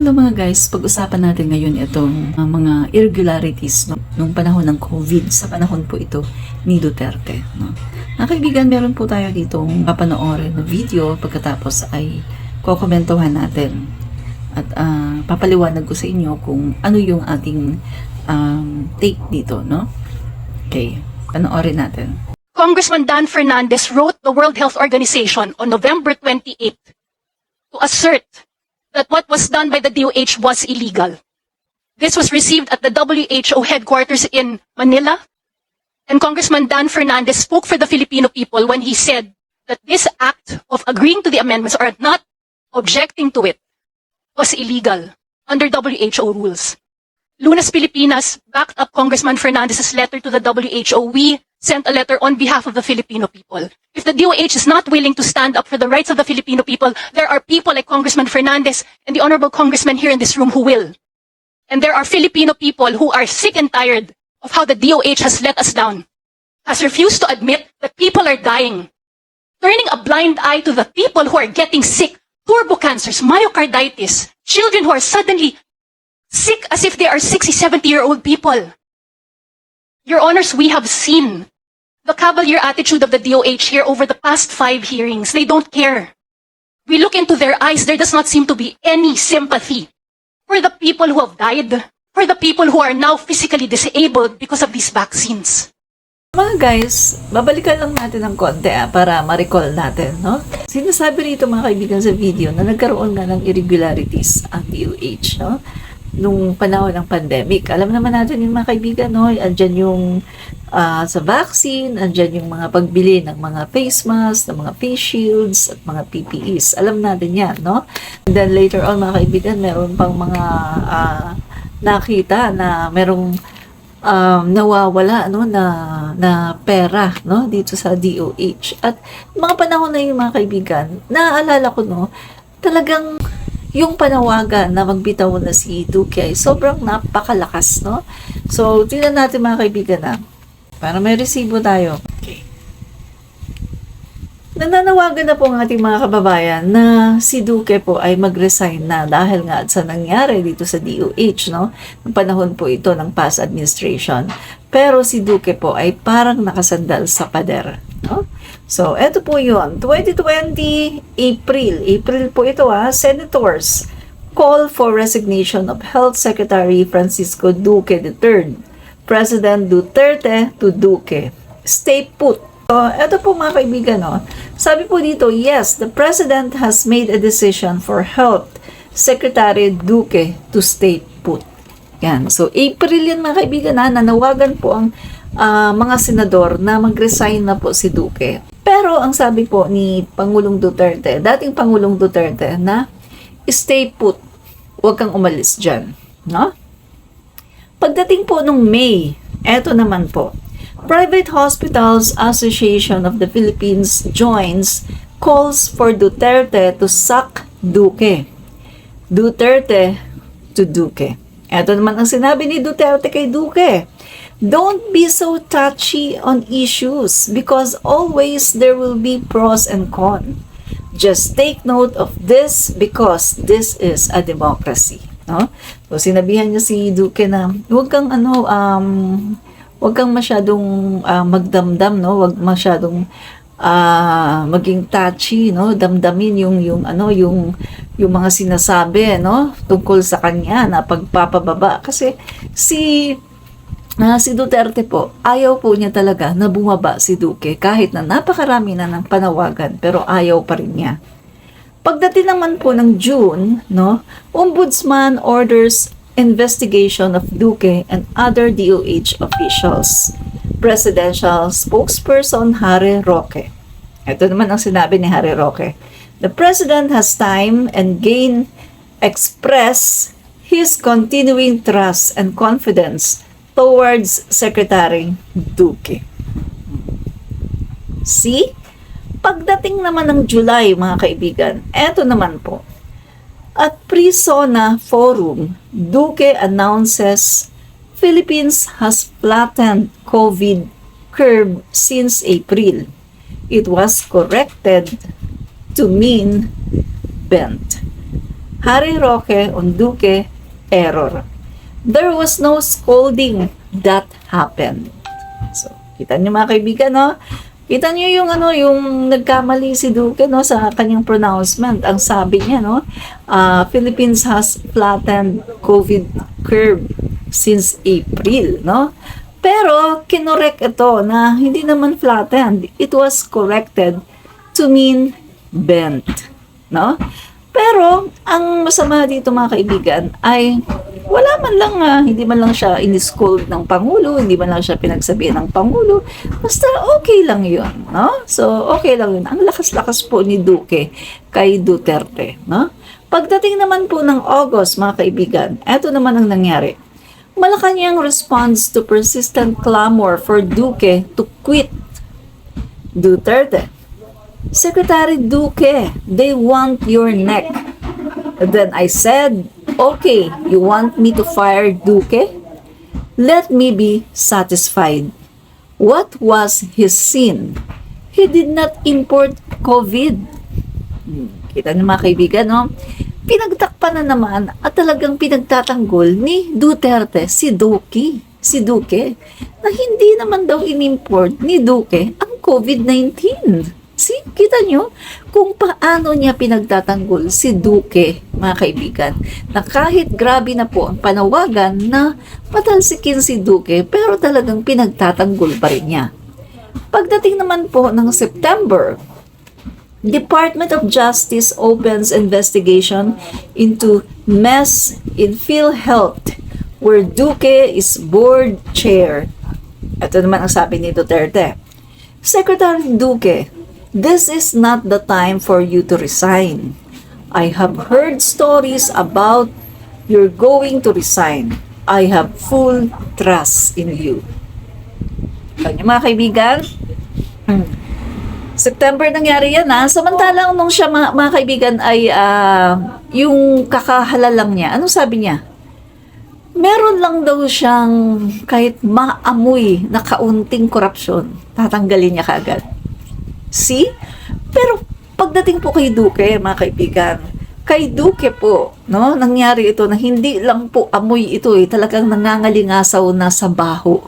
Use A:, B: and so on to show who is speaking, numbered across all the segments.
A: Hello mga guys, pag-usapan natin ngayon itong mga irregularities nung panahon ng COVID, sa panahon po ito ni Duterte. No? Mga kaibigan, meron po tayo ditong papanoorin na video, pagkatapos ay kokomentuhan natin. At papaliwanag ko sa inyo kung ano yung ating take dito. No? Okay, panoorin natin.
B: Congressman Dan Fernandez wrote the World Health Organization on November 28th to assert that what was done by the DOH was illegal. This was received at the WHO headquarters in Manila, and Congressman Dan Fernandez spoke for the Filipino people when he said that this act of agreeing to the amendments or not objecting to it was illegal under WHO rules. Lunas Pilipinas backed up Congressman Fernandez's letter to the WHO. We sent a letter on behalf of the Filipino people. If the DOH is not willing to stand up for the rights of the Filipino people, there are people like Congressman Fernandez and the honorable congressman here in this room who will. And there are Filipino people who are sick and tired of how the DOH has let us down, has refused to admit that people are dying, turning a blind eye to the people who are getting sick, turbo cancers, myocarditis, children who are suddenly sick as if they are 60, 70-year-old people. Your Honors, we have seen the cavalier attitude of the DOH here over the past 5 hearings. They don't care. We look into their eyes, there does not seem to be any sympathy for the people who have died, for the people who are now physically disabled because of these vaccines.
A: Mga guys, babalikan lang natin ng konti para ma-recall natin, no? Sinasabi rito mga kaibigan sa video na nagkaroon nga ng irregularities ang DOH, no? Nung panahon ng pandemic. Alam naman natin yung mga kaibigan, no? Andyan yung sa vaccine, andyan yung mga pagbili ng mga face masks, ng mga face shields, at mga PPEs. Alam natin yan, no? And then later on, mga kaibigan, meron pang mga nakita na merong nawawala, no, na pera, no, dito sa DOH. At mga panahon na yung mga kaibigan, naaalala ko, no, talagang yung panawagan na magbitaw na si Duque ay sobrang napakalakas, no? So, tingnan natin mga kaibigan na para may resibo tayo. Okay. Nananawagan na po ang ating mga kababayan na si Duque po ay mag-resign na dahil nga sa nangyari dito sa DOH, no? Ng panahon po ito ng past administration. Pero si Duque po ay parang nakasandal sa pader, no? So, eto po yun. 2020, April po ito senators call for resignation of Health Secretary Francisco Duque III. President Duterte to Duque. Stay put. So, eto po mga kaibigan, no? Sabi po dito, yes, the President has made a decision for Health Secretary Duque to stay put. Yan. So, April yan mga kaibigan, nanawagan po ang mga senador na mag-resign na po si Duque. Pero ang sabi po ni Pangulong Duterte, dating Pangulong Duterte, na stay put, huwag kang umalis dyan. No? Pagdating po nung May, eto naman po, Private Hospitals Association of the Philippines joins calls for Duterte to sack Duque. Duterte to Duque. Eto naman ang sinabi ni Duterte kay Duque. Don't be so touchy on issues because always there will be pros and cons. Just take note of this because this is a democracy. No? So sinabihan niya si Duque na huwag kang masyadong magdamdam, no? Huwag masyadong maging touchy, no? Damdamin yung mga sinasabi, no? Tungkol sa kanya na pagpapababa kasi si Duterte po, ayaw po niya talaga na bumaba si Duque kahit na napakarami na ng panawagan pero ayaw pa rin niya. Pagdating naman po ng June, no, Ombudsman orders investigation of Duque and other DOH officials. Presidential spokesperson Harry Roque. Ito naman ang sinabi ni Harry Roque. The President has time and express his continuing trust and confidence towards Secretary Duque. See? Pagdating naman ng July, mga kaibigan, eto naman po. At Prisona Forum, Duque announces Philippines has flattened COVID curve since April. It was corrected to mean bent. Harry Roque on Duque error. There was no scolding that happened. So, kita niyo mga kaibigan, no? Kita niyo yung yung nagkamali si Duque, no, sa kanyang pronouncement. Ang sabi niya, no, Philippines has flattened COVID curve since April, no? Pero kinorek ito na hindi naman flattened. It was corrected to mean bent, no? Pero ang masama dito mga kaibigan ay wala man lang, hindi man lang siya in-scold ng Pangulo, hindi man lang siya pinagsabihan ng Pangulo. Basta okay lang yun, no? So, okay lang yun. Ang lakas-lakas po ni Duque kay Duterte, no? Pagdating naman po ng August, mga kaibigan, eto naman ang nangyari. Malacanang responds to persistent clamor for Duque to quit Duterte. Secretary Duque, they want your neck. Then I said, okay, you want me to fire Duque? Let me be satisfied. What was his sin? He did not import COVID. Kita niyo mga kaibigan, no? Pinagtakpan na naman at talagang pinagtatanggol ni Duterte si Duque, na hindi naman daw inimport ni Duque ang COVID-19. See, kita nyo kung paano niya pinagtatanggol si Duque, mga kaibigan, na kahit grabe na po ang panawagan na patalsikin si Duque, pero talagang pinagtatanggol pa rin niya. Pagdating naman po ng September, Department of Justice opens investigation into mess in PhilHealth where Duque is board chair. Ito naman ang sabi ni Duterte. Secretary Duque, this is not the time for you to resign. I have heard stories about you're going to resign. I have full trust in you. Kanya mga kaibigan, September nangyari yan Samantalang nung siya mga kaibigan ay yung kakahalalang niya, anong sabi niya? Meron lang daw siyang kahit maamoy na kaunting korupsyon, tatanggalin niya kaagad. See? Pero pagdating po kay Duque, mga kaibigan, kay Duque po, no, nangyari ito na hindi lang po amoy ito talagang nangangalingasaw na sa baho.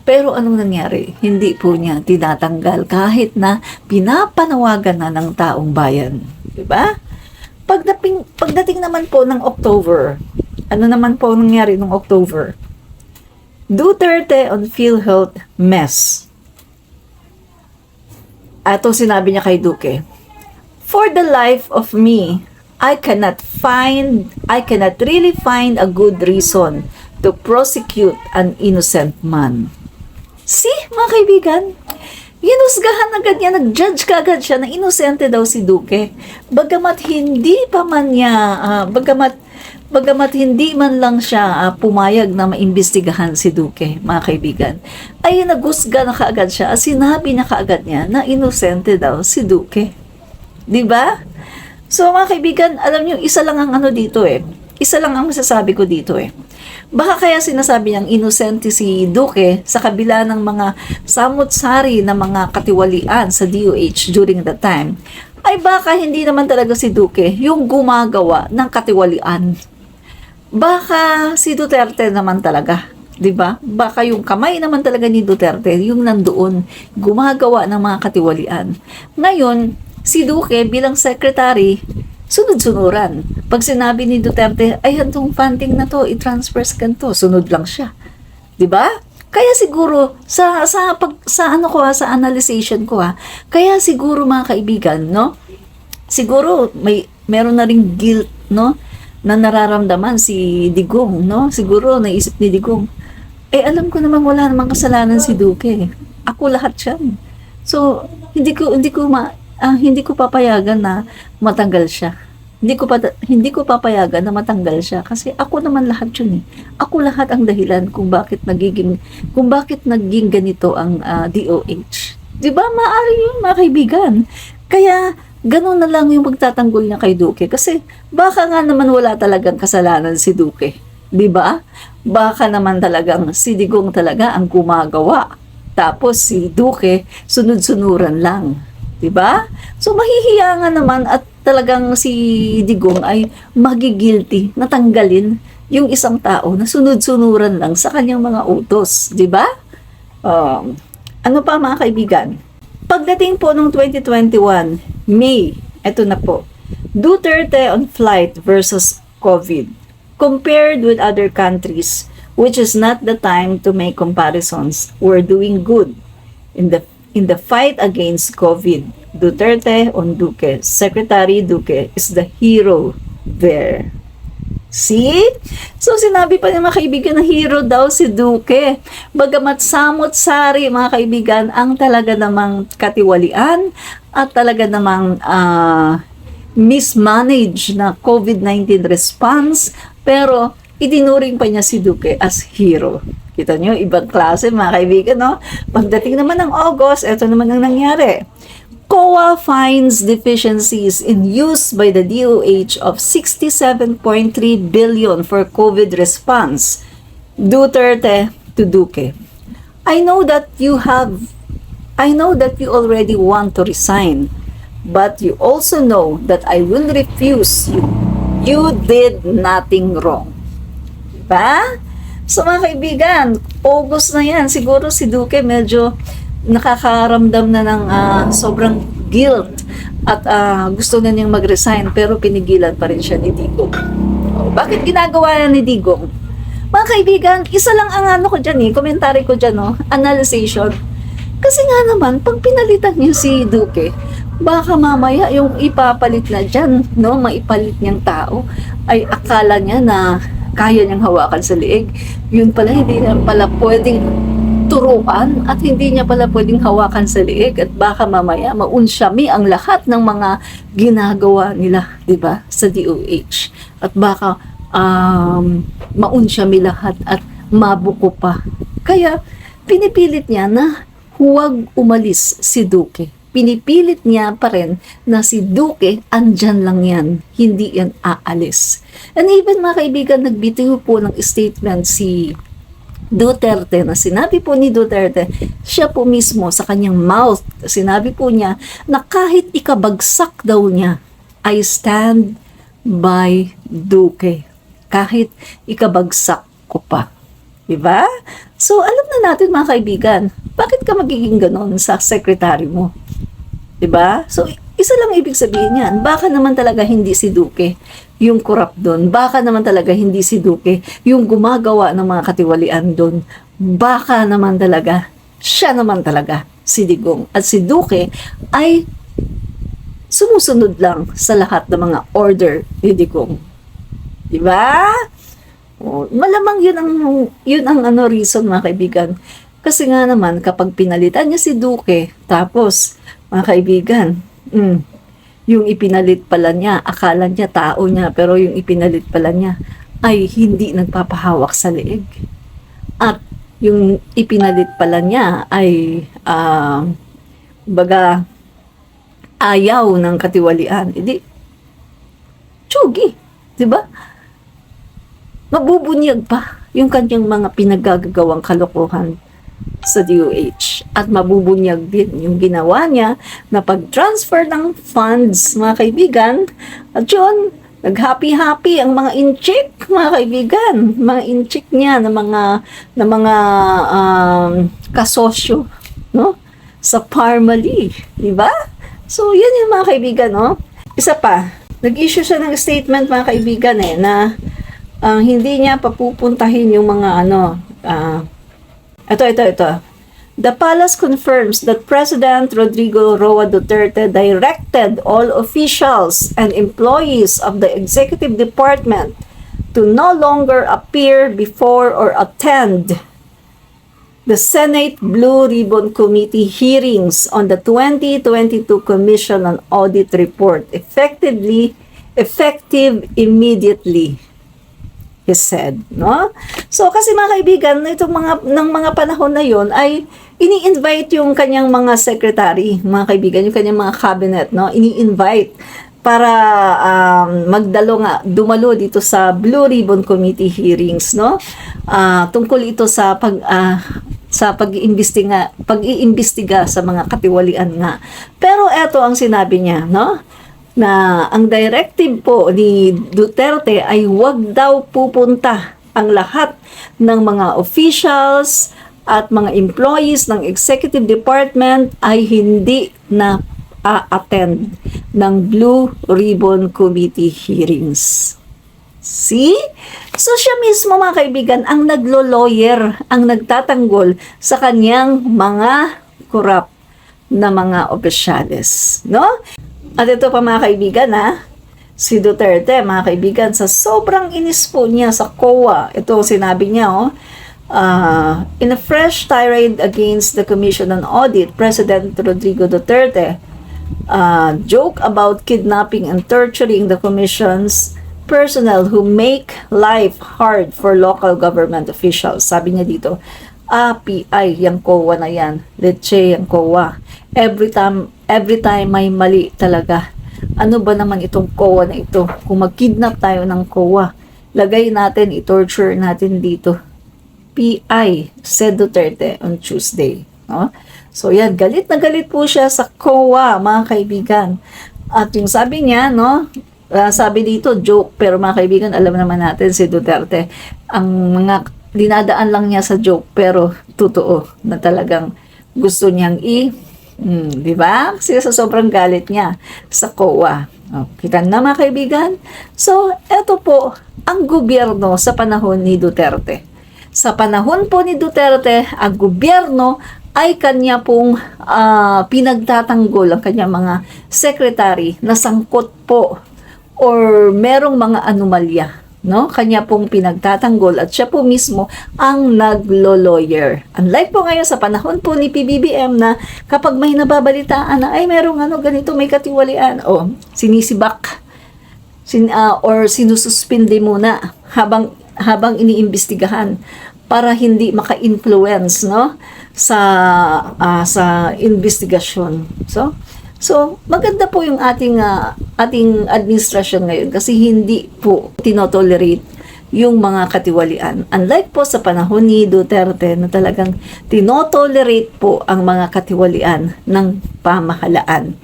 A: Pero anong nangyari? Hindi po niya tinatanggal kahit na pinapanawagan na ng taong bayan. Diba? Pagdating naman po ng October, ano naman po nangyari ng October? Duterte on PhilHealth mess. Ato sinabi niya kay Duque, for the life of me, I cannot really find a good reason to prosecute an innocent man. See, mga kaibigan, hinusgahan agad niya, nag-judge kaagad siya na inosente daw si Duque. Bagamat hindi pa man niya, bagamat hindi man lang siya pumayag na maimbestigahan si Duque, mga kaibigan, ay naghusga na kaagad siya at sinabi na kaagad niya na inosente daw si Duque. Diba? So, mga kaibigan, alam niyo, isa lang ang dito Isa lang ang masasabi ko dito Baka kaya sinasabi niyang inosente si Duque sa kabila ng mga samut-sari na mga katiwalian sa DOH during that time, ay baka hindi naman talaga si Duque yung gumagawa ng katiwalian. Baka si Duterte naman talaga, di ba? Baka yung kamay naman talaga ni Duterte yung nandoon gumagawa ng mga katiwalian. Ngayon, si Duque bilang secretary, sunod-sunuran. Pag sinabi ni Duterte, ay hantong funding na to, i-transfer sa ganito, sunod lang siya. 'Di ba? Kaya siguro sa analyzation ko kaya siguro mga kaibigan, no? Siguro meron na ring guilt, no, na nararamdaman si Digong, no? Siguro naisip ni Digong, alam ko naman wala namang kasalanan si Duque. Ako lahat 'yan. So, hindi ko papayagan na matanggal siya. Hindi ko papayagan na matanggal siya kasi ako naman lahat 'yun Ako lahat ang dahilan kung bakit naging ganito ang DOH. 'Di ba? Maaari 'yun, mga kaibigan. Kaya ganun na lang yung pagtatanggol niya kay Duque kasi baka nga naman wala talagang kasalanan si Duque. 'Di ba? Baka naman talagang si Digong talaga ang gumagawa. Tapos si Duque sunod-sunuran lang. 'Di ba? So mahihiya nga naman at talagang si Digong ay magigilty na tanggalin yung isang tao na sunod-sunuran lang sa kanyang mga utos, di ba? Ano pa mga kaibigan? Pagdating po nung 2021, May, eto na po, Duterte on flight versus COVID. Compared with other countries, which is not the time to make comparisons, we're doing good in the fight against COVID. Duterte on Duque. Secretary Duque is the hero there. See? So, sinabi pa niya mga kaibigan na hero daw si Duque. Bagamat samot-sari mga kaibigan ang talaga namang katiwalian at talaga namang mismanage na COVID-19 response, pero itinuring pa niya si Duque as hero. Kita nyo, ibang klase mga kaibigan, no? Pagdating naman ng August, eto naman ang nangyari. COA finds deficiencies in use by the DOH of 67.3 billion for COVID response. Duterte to Duque. I know that you already want to resign, but you also know that I will refuse you. You did nothing wrong. Diba? So mga kaibigan, August na yan. Siguro si Duque medyo nakakaramdam na ng sobrang guilt at gusto na niyang mag-resign pero pinigilan pa rin siya ni Digong. Bakit ginagawa yan ni Digong? Mga kaibigan, isa lang ang ko dyan komentary ko dyan, analyzation. Kasi nga naman, pag pinalitan niyo si Duque, baka mamaya yung ipapalit na dyan, maipalit niyang tao, ay akala niya na kaya niyang hawakan sa liig. Yun pala, hindi niya pala pwedeng turuan at hindi niya pala pwedeng hawakan sa liig at baka mamaya maunsyami ang lahat ng mga ginagawa nila, di ba, sa DOH. At baka maunsyami lahat at mabuko pa. Kaya pinipilit niya na huwag umalis si Duque. Pinipilit niya pa rin na si Duque andyan lang yan, hindi yan aalis. And even mga kaibigan, nagbitiw po ng statement si Duterte na sinabi po ni Duterte, siya po mismo sa kanyang mouth, sinabi po niya na kahit ikabagsak daw niya, I stand by Duque. Kahit ikabagsak ko pa. Diba? So, alam na natin mga kaibigan, bakit ka magiging ganon sa sekretary mo? Diba? So, isa lang ibig sabihin yan. Baka naman talaga hindi si Duque yung corrupt doon. Baka naman talaga hindi si Duque yung gumagawa ng mga katiwalian doon. Baka naman talaga, siya naman talaga si Digong. At si Duque ay sumusunod lang sa lahat ng mga order ni Digong. Diba? Malamang yun ang reason mga kaibigan. Kasi nga naman, kapag pinalitan niya si Duque, tapos, mga kaibigan, yung ipinalit pala niya, akala niya tao niya, pero yung ipinalit pala niya ay hindi nagpapahawak sa leeg. At yung ipinalit pala niya ay baga ayaw ng katiwalian. Hindi, tsugi, di ba? Mabubunyag pa yung kanyang mga pinagagawang kalokohan sa DOH. At mabubunyag din yung ginawa niya na pag-transfer ng funds, mga kaibigan. At yun, nag-happy-happy ang mga inchik, mga kaibigan. Mga inchik niya na mga kasosyo, no? Sa Parmali, di ba? So, yan yung mga kaibigan, no? Isa pa, nag-issue siya ng statement, mga kaibigan, na hindi niya papupuntahin yung mga ito. The palace confirms that President Rodrigo Roa Duterte directed all officials and employees of the executive department to no longer appear before or attend the Senate Blue Ribbon Committee hearings on the 2022 Commission on Audit Report effective immediately, he said, no? So kasi mga kaibigan, itong mga panahon na yon ay ini-invite yung kanyang mga secretary, mga kaibigan, yung kanyang mga cabinet, no? Ini-invite para dumalo dito sa Blue Ribbon Committee hearings, no? Tungkol ito sa pag-iimbestiga sa mga katiwalian nga. Pero eto ang sinabi niya, no? na ang directive po ni Duterte ay huwag daw pupunta ang lahat ng mga officials at mga employees ng executive department ay hindi na attend ng Blue Ribbon Committee hearings. See? So siya mismo mga kaibigan ang naglo-lawyer, ang nagtatanggol sa kanyang mga corrupt na mga opisyales, no? At ito pa mga kaibigan si Duterte mga kaibigan sa sobrang inis po niya sa COA, ito sinabi niya in a fresh tirade against the Commission on Audit, President Rodrigo Duterte joke about kidnapping and torturing the Commission's personnel who make life hard for local government officials. Sabi niya dito, PI, yung COA na yan, leche yung COA. Every time may mali talaga. Ano ba naman itong COA na ito? Kung mag-kidnap tayo ng COA, lagay natin, i-torture natin dito. PI, said Duterte on Tuesday. No? So yan, galit na galit po siya sa COA, mga kaibigan. At yung sabi niya, sabi dito, joke, pero mga kaibigan, alam naman natin si Duterte, ang mga dinadaan lang niya sa joke, pero totoo na talagang gusto niyang di ba? Kasi sa sobrang galit niya sa COA. Kita na mga kaibigan? So, eto po ang gobyerno sa panahon ni Duterte. Sa panahon po ni Duterte, ang gobyerno ay kanya pong pinagtatanggol ang kanyang mga secretary na sangkot po or merong mga anomalya. No? Kanya pong pinagtatanggol at siya po mismo ang naglo-lawyer. Unlike po ngayon sa panahon po ni PBBM na kapag may nababalitaan na ay merong ganito, may katiwalian o sinisibak or sinususpindi muna habang iniimbestigahan para hindi maka-influence sa investigasyon. So, maganda po yung ating administrasyon ngayon kasi hindi po tinotolerate yung mga katiwalian. Unlike po sa panahon ni Duterte na talagang tinotolerate po ang mga katiwalian ng pamahalaan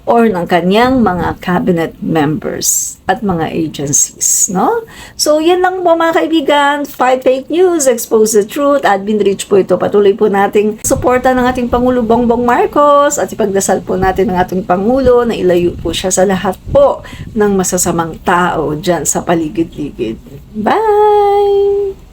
A: or ng kanyang mga cabinet members at mga agencies, no? So, yan lang po mga kaibigan. Fight fake news, expose the truth, admin reach po ito. Patuloy po nating suporta ng ating Pangulo Bongbong Marcos at ipagdasal po natin ng ating Pangulo na ilayo po siya sa lahat po ng masasamang tao dyan sa paligid-ligid. Bye!